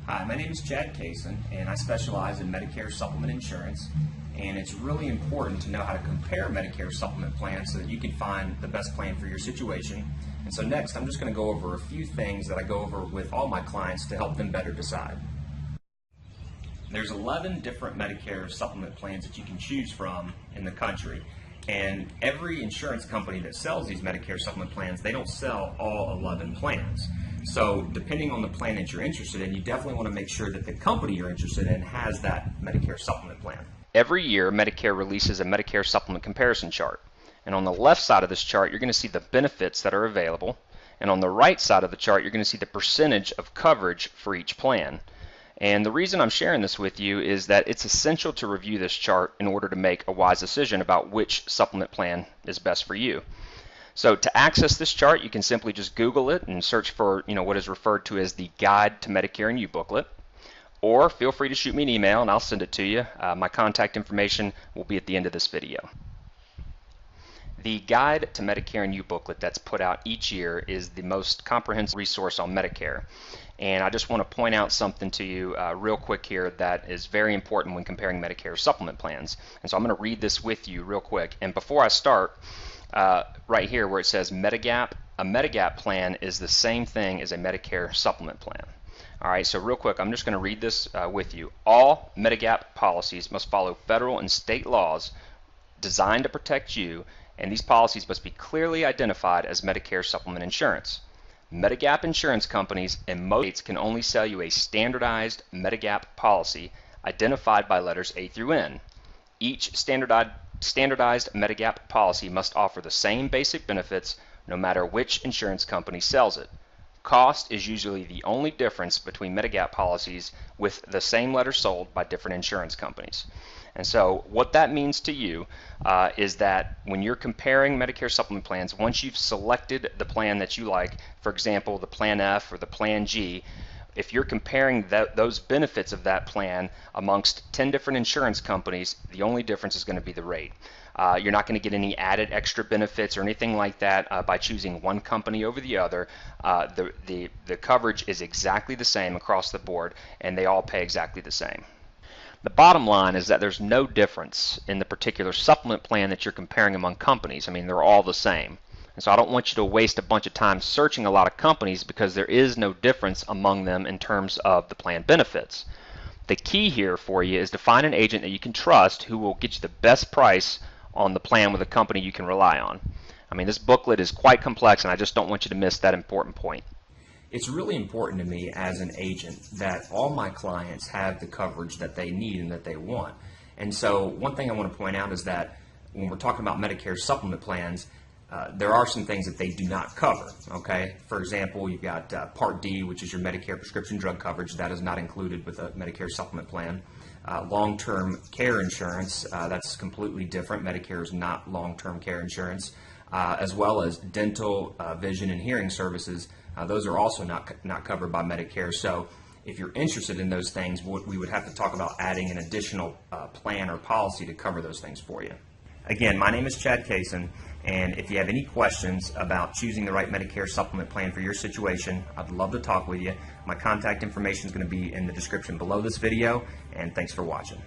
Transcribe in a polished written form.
Hi, my name is Chad Kaysen, and I specialize in Medicare Supplement insurance. And it's really important to know how to compare Medicare Supplement plans so that you can find the best plan for your situation. And so next, I'm just going to go over a few things that I go over with all my clients to help them better decide. There's 11 different Medicare Supplement plans that you can choose from in the country. And every insurance company that sells these Medicare Supplement plans, they don't sell all 11 plans. So depending on the plan that you're interested in, you definitely want to make sure that the company you're interested in has that Medicare Supplement plan. Every year, Medicare releases a Medicare Supplement comparison chart. And on the left side of this chart, you're going to see the benefits that are available. And on the right side of the chart, you're going to see the percentage of coverage for each plan. And the reason I'm sharing this with you is that it's essential to review this chart in order to make a wise decision about which supplement plan is best for you. So to access this chart, you can simply just Google it and search for what is referred to as the Guide to Medicare and You booklet. Or feel free to shoot me an email and I'll send it to you. My contact information will be at the end of this video. The Guide to Medicare and You booklet that's put out each year is the most comprehensive resource on Medicare. And I just want to point out something to you real quick here that is very important when comparing Medicare supplement plans. And so I'm going to read this with you real quick. And before I start, right here where it says Medigap, a Medigap plan is the same thing as a Medicare supplement plan. All right, so real quick, I'm just going to read this with you. All Medigap policies must follow federal and state laws designed to protect you, and these policies must be clearly identified as Medicare supplement insurance. Medigap insurance companies in most states can only sell you a standardized Medigap policy identified by letters A through N. Each standardized Medigap policy must offer the same basic benefits no matter which insurance company sells it. Cost is usually the only difference between Medigap policies with the same letter sold by different insurance companies. And so what that means to you is that when you're comparing Medicare supplement plans, once you've selected the plan that you like, for example, the Plan F or the Plan G, if you're comparing those benefits of that plan amongst 10 different insurance companies, the only difference is going to be the rate. You're not going to get any added extra benefits or anything like that by choosing one company over the other. The coverage is exactly the same across the board, and they all pay exactly the same. The bottom line is that there's no difference in the particular supplement plan that you're comparing among companies. I mean, they're all the same. And so I don't want you to waste a bunch of time searching a lot of companies because there is no difference among them in terms of the plan benefits. The key here for you is to find an agent that you can trust who will get you the best price on the plan with a company you can rely on. I mean, this booklet is quite complex, and I just don't want you to miss that important point. It's really important to me as an agent that all my clients have the coverage that they need and that they want. And so one thing I want to point out is that when we're talking about Medicare supplement plans, there are some things that they do not cover. Okay, for example, you've got Part D, which is your Medicare prescription drug coverage. That is not included with a Medicare supplement plan. Long-term care insurance, that's completely different. Medicare is not long-term care insurance, as well as dental, vision, and hearing services. Those are also not covered by Medicare. So if you're interested in those things, we would have to talk about adding an additional plan or policy to cover those things for you. Again, my name is Chad Kaysen, and if you have any questions about choosing the right Medicare supplement plan for your situation, I'd love to talk with you. My contact information is going to be in the description below this video, and thanks for watching.